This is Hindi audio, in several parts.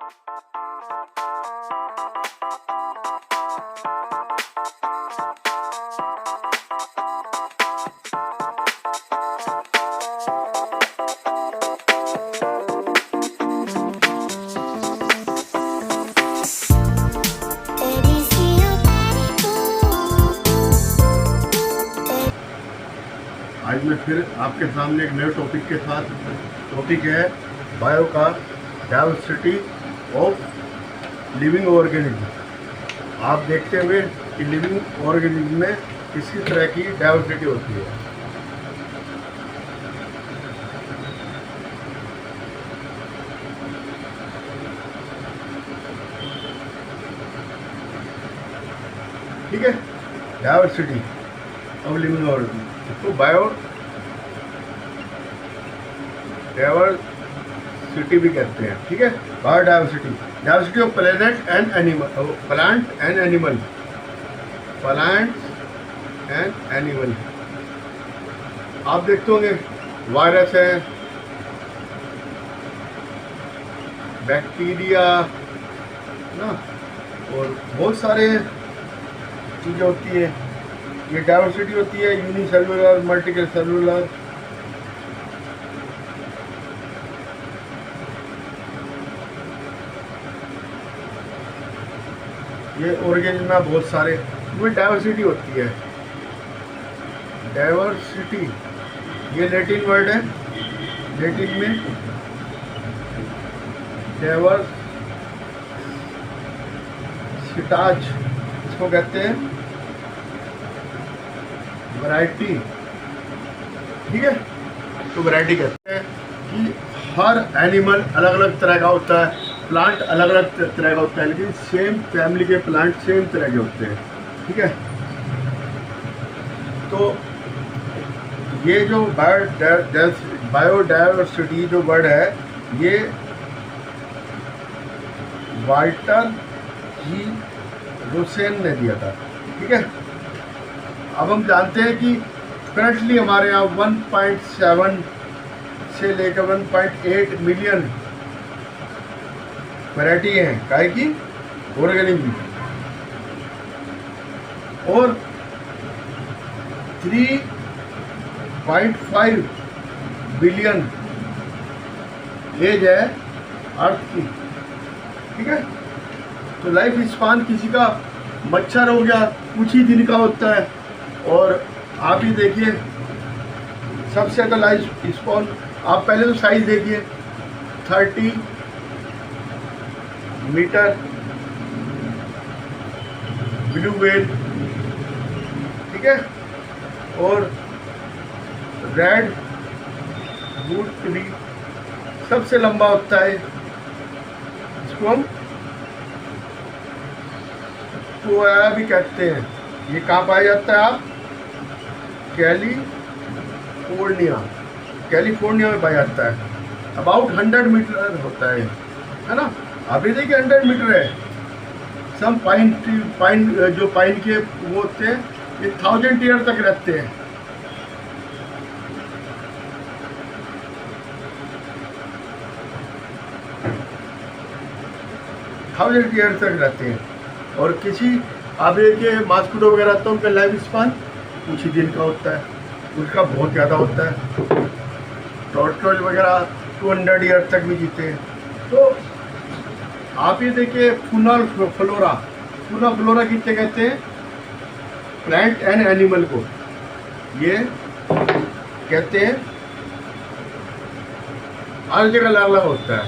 आज मैं फिर आपके सामने एक नए टॉपिक के साथ, टॉपिक है बायो का डाइवर्सिटी ऑफ लिविंग ऑर्गेनिज्म। आप देखते हुए कि लिविंग ऑर्गेनिज्म में किसी तरह की डाइवर्सिटी होती है। ठीक है, डाइवर्सिटी ऑफ लिविंग ऑर्गेनिज्म, इसको बायो डाइवर्सिटी भी कहते हैं। ठीक है, bio diversity, diversity of plant and animal, plant and animal. आप देखते होंगे वायरस है, बैक्टीरिया ना, और बहुत सारे चीज़ें होती है। ये डाइवर्सिटी होती है यूनिसेलुलर, मल्टी सेलुलर। ये ऑर्गेनिज्म में बहुत सारे, इसमें डाइवर्सिटी होती है। डाइवर्सिटी ये लैटिन वर्ड है, लैटिन में डाइवर्सिटाज इसको कहते हैं, वैरायटी। ठीक है, तो वैरायटी कहते हैं कि हर एनिमल अलग अलग तरह का होता है, प्लांट अलग अलग तरह का होता है, लेकिन सेम फैमिली के प्लांट सेम तरह के होते हैं। ठीक है, तो ये जो बायोडाइवर्सिटी जो वर्ड है, ये वाल्टर जी रोसेन ने दिया था। ठीक है, अब हम जानते हैं कि करंटली हमारे यहाँ 1.7 से लेकर 1.8 मिलियन वैरायटी हैं काहे की ऑर्गेनिज्म, और 3.5 बिलियन एज है अर्थ की। ठीक है, तो लाइफ स्पान किसी का मच्छर हो गया कुछ ही दिन का होता है, और आप ही देखिए सबसे ज़्यादा लाइफ स्पान, आप पहले तो साइज देखिए 30 मीटर ब्लू व्हेल। ठीक है, और रेड वुड ट्री सबसे लंबा होता है, इसको हम कोया भी कहते हैं। ये कहाँ पाया जाता है? आप कैलिफोर्निया में पाया जाता है। अबाउट 100 मीटर होता है ना। अभी देखिए 100 मीटर है। सम पाइन जो पाइन के वो होते हैं, ये 1000 ईयर तक रहते हैं। थाउजेंड ईयर तक रहते हैं। और किसी आप देखिए मॉस्किटो वगैरह तो उनका लाइफ स्पान कुछ ही दिन का होता है, उसका बहुत ज़्यादा होता है। टॉर्टोइज वगैरह 200 ईयर तक भी जीते हैं। तो आप ये देखिए फूना फ्लोरा कितने कहते हैं? प्लांट एंड एनिमल को ये कहते हैं, हर जगह अलग अलग होता है।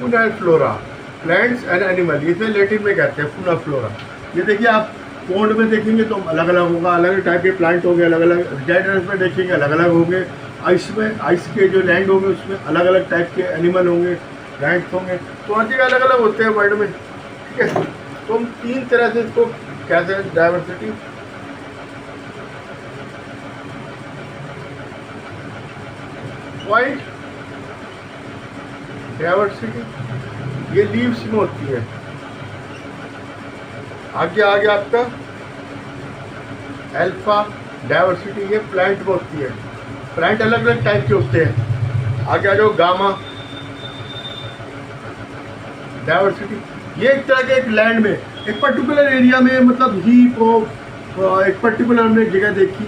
Fauna flora, plants and animal, इसे लैटिन में कहते हैं फूना फ्लोरा। ये देखिए आप पोंड में देखेंगे तो अलग अलग होगा, अलग अलग टाइप के प्लांट होंगे, अलग अलग डेजर्ट में देखेंगे अलग अलग होंगे, आइस में, आइस के जो लैंड होंगे उसमें अलग अलग टाइप के एनिमल होंगे, प्लांट्स होंगे। तो हर जगह अलग अलग होते हैं वर्ल्ड में। ठीक है, तो हम 3 तरह से इसको कहते हैं डाइवर्सिटी। वाइट डाइवर्सिटी ये लीव्स में होती है। आगे आपका अल्फा डाइवर्सिटी ये प्लांट में होती है। प्लांट अलग अलग टाइप के होते हैं। आगे आ जाओ गामा डाइवर्सिटी। ये एक तरह के एक लैंड में एक पर्टिकुलर एरिया में मतलब हीप ऑफ एक पर्टिकुलर हमने जगह देखी,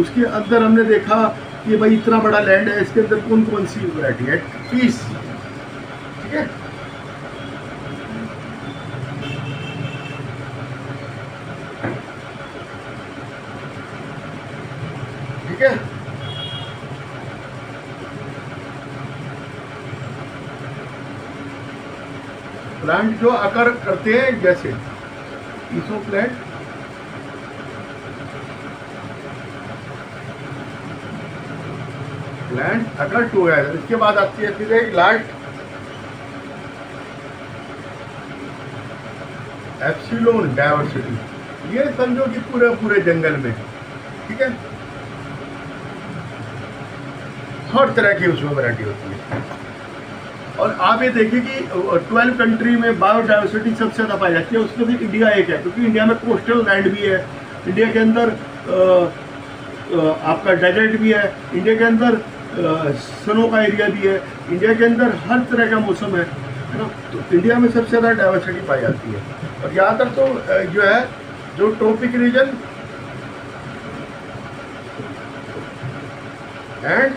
उसके अंदर हमने देखा कि भाई इतना बड़ा लैंड है, इसके अंदर कौन कौन सी वैरायटी है, पीस। ठीक है, ठीक है। प्लांट जो आकर करते हैं जैसे ईसो प्लांट, प्लांट अगर टूगेदर। इसके बाद आती है फिर एक लार्ज एप्सिलॉन डाइवर्सिटी। ये समझो कि पूरे पूरे जंगल में, ठीक है, हर तरह की उसमें वैरायटी होती है। और आप ये देखिए कि 12 कंट्री में बायोडाइवर्सिटी सबसे ज़्यादा पाई जाती है, उसमें भी इंडिया एक है, क्योंकि इंडिया में कोस्टल लैंड भी है, इंडिया के अंदर आपका डेजर्ट भी है, इंडिया के अंदर स्नो का एरिया भी है, इंडिया के अंदर हर तरह का मौसम है ना। तो इंडिया में सबसे ज़्यादा डाइवर्सिटी पाई जाती है। और ज़्यादातर तो जो है जो tropic region and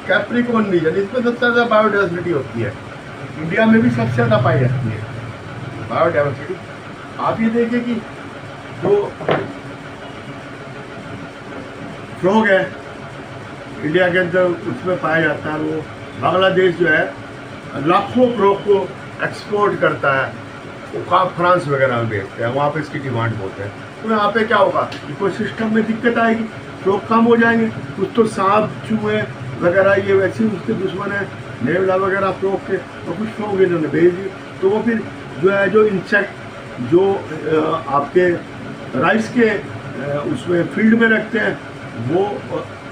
Capricorn region, इसमें सबसे ज़्यादा बायोडाइवर्सिटी होती है। इंडिया में भी सबसे ज़्यादा पाई जाती है बायोडाइवर्सिटी। आप ये देखिए कि जो फ्रॉग है इंडिया के अंदर उसमें पाया जाता है, वो बांग्लादेश जो है लाखों फ्रॉग को एक्सपोर्ट करता है, वो फ्रांस वगैरह में बेचते हैं, वहाँ पे इसकी डिमांड बहुत है। तो यहाँ पे क्या होगा, इकोसिस्टम में दिक्कत आएगी, फ्रॉग कम हो जाएंगे, कुछ तो सांप चूहे वगैरह ये वैसे ही उसके दुश्मन है, नेवला वगैरह फ्रॉग के, और कुछ फ्रॉग इन्होंने भेज दिए, तो वो फिर जो है जो इंसेक्ट जो आपके राइस के उसमें फील्ड में रखते हैं वो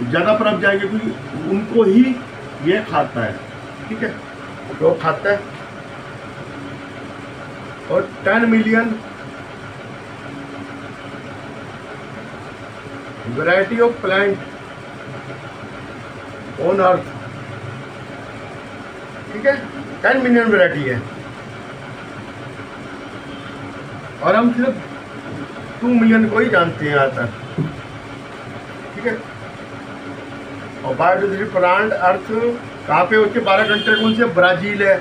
ज़्यादा पनप जाएंगे, क्योंकि उनको ही ये खाता है। ठीक है, फ्रॉग खाता है। और 10 million variety of plant on earth, ठीक है, 10 मिलियन वैरायटी है, और हम सिर्फ 2 मिलियन को ही जानते हैं यहाँ तक। ठीक है, और बायोडाइवर्सिटी प्लांट अर्थ कहाँ पे होती है, 12 कंट्री कौन से, ब्राज़ील है,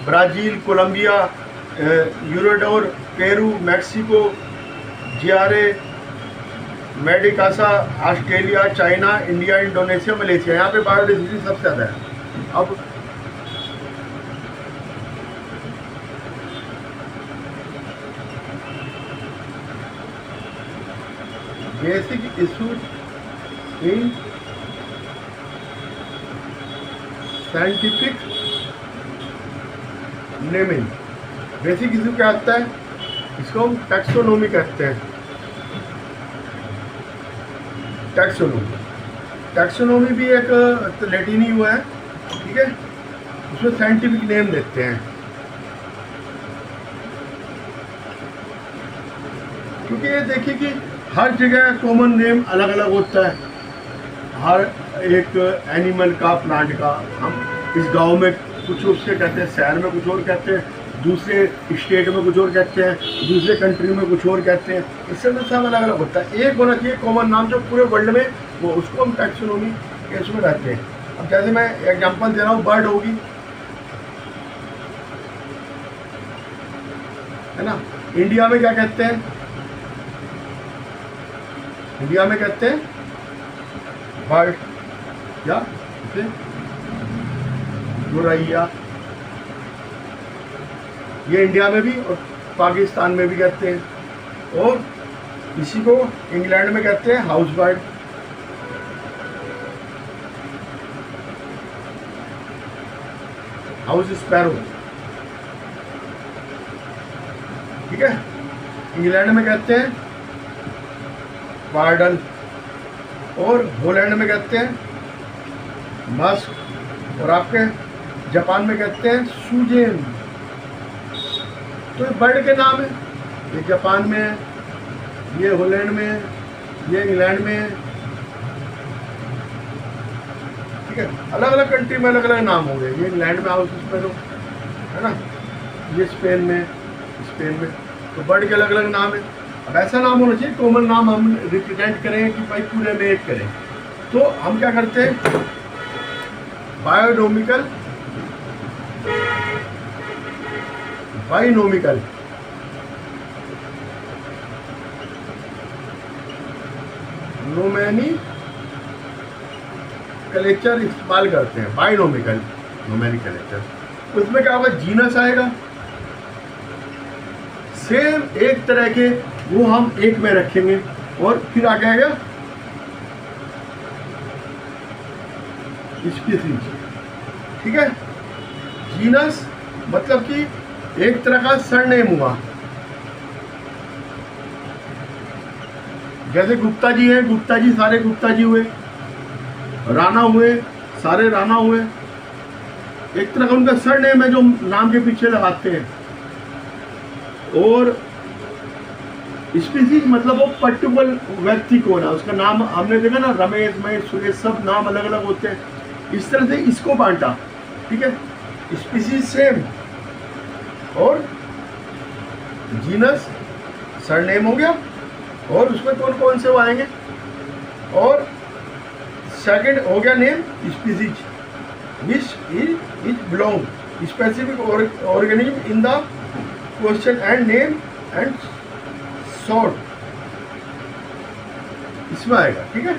Brazil, Colombia, Ecuador, Peru, Mexico, Zaire, Madagascar, Australia, China, India, Indonesia, Malaysia, यहाँ पे बायोडाइवर्सिटी सबसे ज़्यादा है। अब basic issues in scientific naming. Basic issue क्या आता है, इसको हम टैक्सोनॉमी कहते हैं। टैक्सोनॉमी भी एक लैटिनी हुआ है, ठीक है, उसमें साइंटिफिक नेम देते हैं, क्योंकि ये देखिए कि हर जगह कॉमन नेम अलग अलग होता है, हर एक एनिमल का, प्लांट का। हम इस गांव में कुछ उससे कहते हैं, शहर में कुछ और कहते हैं, दूसरे स्टेट में कुछ और कहते हैं, दूसरे कंट्री में कुछ और कहते हैं, इससे तो सब अलग अलग होता है। एक होना चाहिए कॉमन नाम जो पूरे वर्ल्ड में, वो उसको हम टैक्सोनॉमी के उसमें रहते हैं। अब जैसे मैं एग्जांपल दे रहा हूँ, बर्ड होगी, है ना, इंडिया में क्या कहते हैं, इंडिया में कहते हैं बर्ड या गोरैया, ये इंडिया में भी और पाकिस्तान में भी कहते हैं, और इसी को इंग्लैंड में कहते हैं हाउस बर्ड। हाउस स्पैरो, ठीक है, इंग्लैंड में कहते हैं पार्डन, और हॉलैंड में कहते हैं मस्क, और आपके जापान में कहते हैं सुजेन। तो ये बर्ड के नाम है, ये जापान में है, ये हॉलैंड में, ये इंग्लैंड में, ठीक है। अलग अलग कंट्री में अलग अलग नाम होंगे। ये इंग्लैंड में हाउस स्पेरो है ना, ये स्पेन में, तो बर्ड के अलग अलग नाम है। अब ऐसा नाम होना चाहिए कॉमन नाम हम रिप्रेजेंट करें कि भाई पूरे में एक करें। तो हम क्या करते हैं, बायोनोमिकल, बाइनोमिकल, नोमेनिकलेचर इस्तेमाल करते हैं। बाइनोमिकल नोमेनिकलेचर, उसमें क्या होगा, जीनस आएगा सेम एक तरह के, वो हम एक में रखेंगे, और फिर आगे आएगा स्पीसीज, ठीक है। जीनस मतलब कि एक तरह का सरनेम हुआ, जैसे गुप्ता जी हैं, गुप्ता जी सारे गुप्ता जी हुए, राणा हुए सारे राणा हुए, एक तरह का उनका सरनेम है जो नाम के पीछे लगाते हैं। और स्पीसीज मतलब वो पर्टिकुलर व्यक्ति कौन है, उसका नाम हमने देखा ना, रमेश, महेश, सुरेश, सब नाम अलग अलग होते हैं। इस तरह से इसको बांटा, ठीक है। स्पीसीज सेम, और जीनस सरनेम हो गया, और उसमें कौन कौन से वो आएंगे, और सेकंड हो गया name species, which is belong specific organism in the question and name and sort, इसमें आएगा, ठीक है।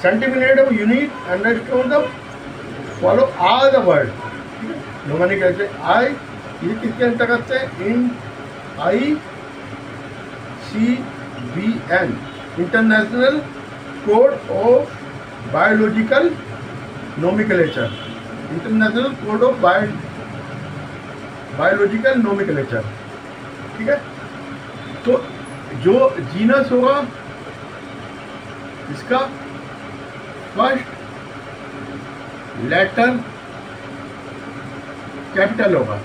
Centimetre of unit understand the follow all the word, ठीक है। नोमेनक्लेचर आई, ये किसके अंतर्गत है, इन ICBN international code of biological nomenclature, international code of biological nomenclature, ठीक है। तो जो जीनस होगा इसका फर्स्ट लेटर कैपिटल होगा,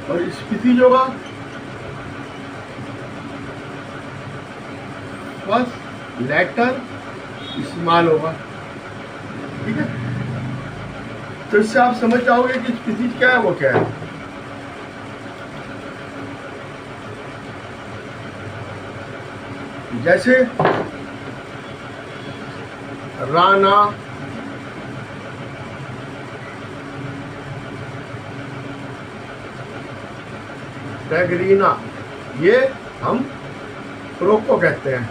और स्पीसीज होगा फर्स्ट लेटर स्मॉल होगा, ठीक है। तो इससे आप समझ जाओगे कि स्पीसीज क्या है, वो क्या है। जैसे राना, टैगरीना, ये हम क्रोको कहते हैं,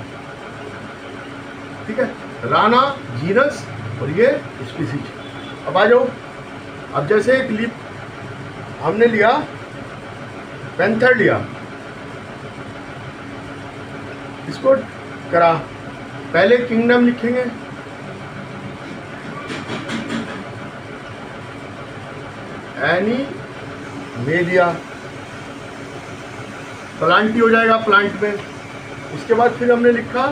ठीक है। राना जीनस और ये स्पीसीज। अब आ जाओ, अब जैसे एक लिप हमने लिया, पैंथर लिया, इसको करा, पहले किंगडम लिखेंगे, एनिमेलिया, प्लांटी हो जाएगा प्लांट में। उसके बाद फिर हमने लिखा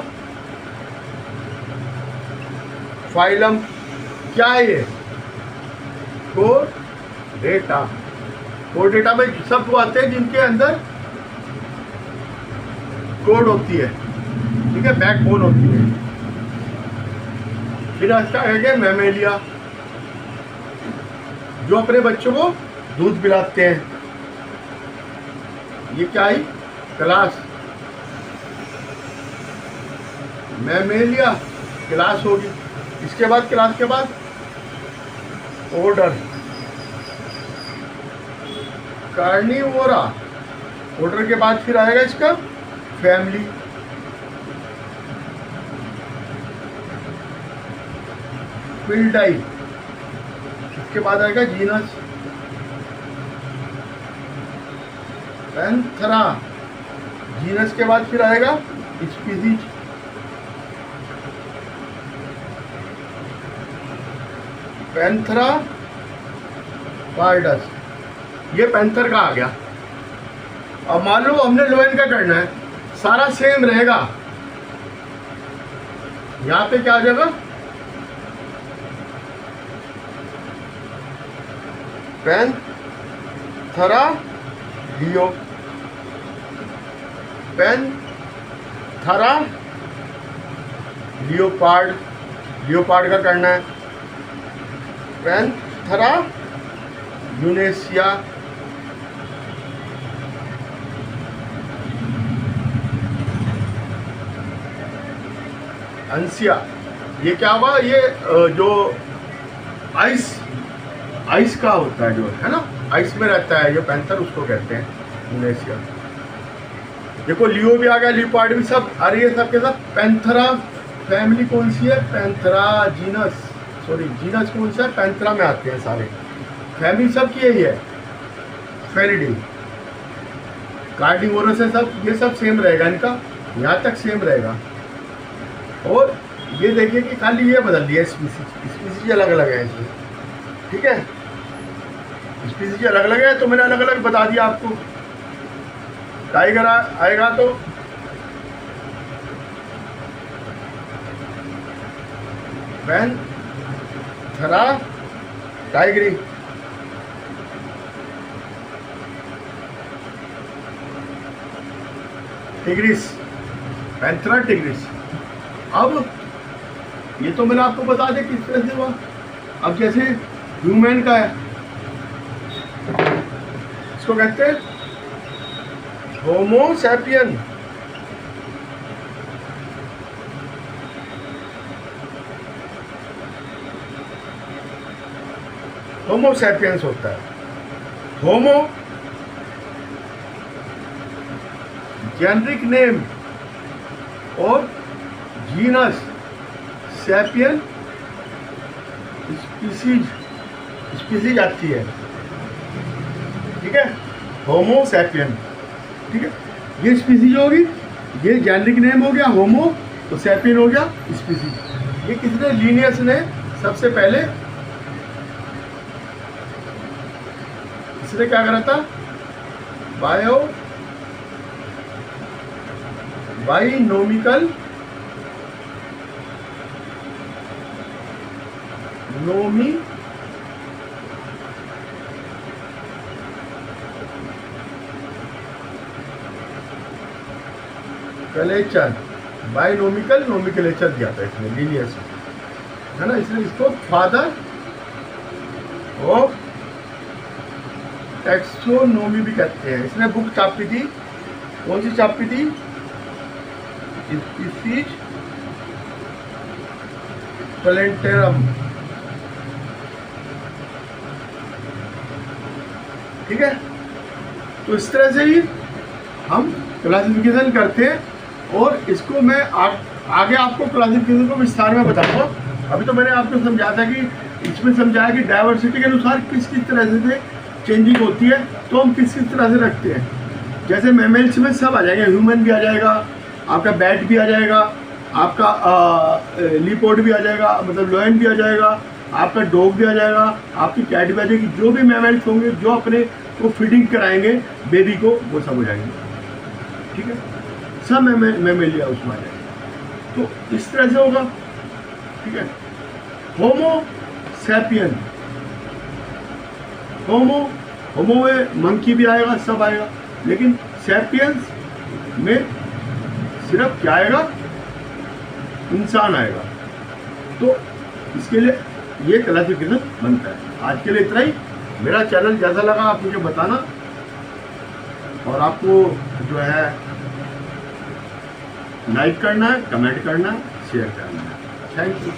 फाइलम, क्या है ये, कोडेटा। कोडेटा में सब वो आते हैं जिनके अंदर कोड होती है, ठीक है, बैकबोन होती है। फिर इसका है मैमेलिया, जो अपने बच्चों को दूध पिलाते हैं, ये क्या है, क्लास, मैमेलिया क्लास होगी। इसके बाद क्लास के बाद ऑर्डर, कार्निवोरा, ऑर्डर के बाद फिर आएगा इसका फैमिली, फिल्डाई, इसके बाद आएगा जीनस, पैंथेरा, जीनस के बाद फिर आएगा स्पीसीज, पैंथेरा पार्डस, ये पैंथर का आ गया। अब मान लो हमने लोएन का करना है, सारा सेम रहेगा, यहां पे क्या आ जाएगा, Panthera leo, Panthera, leopard, leopard का करना है, पैंथेरा यूनेसिया, अंसिया। ये क्या हुआ, ये जो आइस का होता है, जो है ना आइस में रहता है, ये पैंथर उसको कहते हैं, यूनेसिया। देखो लियो भी आ गया, लियोपार्ड भी, सब अरे ये सब के सब पैंथेरा। फैमिली कौन सी है, पैंथेरा जीनस, सॉरी जीनस कौन सा है, पैंथेरा में आते हैं सारे। फैमिली सब की यही है, फेलिडी, कार्निवोरस है सब, ये सब सेम रहेगा इनका, यहाँ तक सेम रहेगा। और ये देखिए कि खाली ये बदल दिया, स्पीसीज अलग अलग है इसमें, ठीक है, स्पीसीज अलग अलग है, तो मैंने अलग अलग बता दिया आपको। टाइगर आएगा तो पैंथेरा टाइगरी, टिग्रिस, पैंथेरा टिग्रिस। अब ये तो मैंने आपको बता दिया किस तरह से हुआ। अब जैसे ह्यूमन का है, इसको कहते हैं होमो सैपियन, होमो सैपियंस होता है। होमो जेनरिक नेम और जीनस सैपियन स्पीसीज, स्पीसीज आती है, ठीक है, होमो सैपियन, ठीक है। ये स्पीसीज होगी, ये जेनरिक नेम हो गया होमो, तो सैपियन हो गया स्पीसीज। ये किसने, लीनियस ने सबसे पहले इसने क्या करा था, बाइनोमिकल कलेचर, बाइनोमिकल नोमिकलेचर दिया था इसने, लीनियस है ना, इसलिए इसको फादर ऑफ टैक्सोनोमी भी कहते हैं। इसने बुक छापी थी, कौन सी छापी थी, स्पीसीज प्लेंटेरम, ठीक है। तो इस तरह से ही हम क्लासिफिकेशन करते हैं, और इसको मैं आगे आपको क्लासिफिकेशन को विस्तार में बताऊंगा। अभी तो मैंने आपको समझाया था कि इसमें समझाया कि डाइवर्सिटी के अनुसार किस किस तरह से चेंजिंग होती है, तो हम किस किस तरह से रखते हैं। जैसे मैमल्स में सब आ जाएगा, ह्यूमन भी आ जाएगा, आपका बैट भी आ जाएगा, आपका लीपोर्ड भी आ जाएगा, मतलब लॉयन भी आ जाएगा, आपका डॉग भी आ जाएगा, आपकी कैट भी आ जाएगी। जो भी मैमल्स होंगे जो अपने को फीडिंग कराएंगे बेबी को, वो सब हो जाएंगे, ठीक है, सब मैमेलिया उसमें आ जाएंगे। तो इस तरह से होगा, ठीक है। होमो सैपियन, होमो में मंकी भी आएगा, सब आएगा, लेकिन सैपियंस में सिर्फ क्या आएगा, इंसान आएगा। तो इसके लिए ये क्लासिफिकेशन बनता है। आज के लिए इतना ही। मेरा चैनल कैसा लगा आप मुझे बताना, और आपको जो है लाइक करना है, कमेंट करना है, शेयर करना है। Thank you.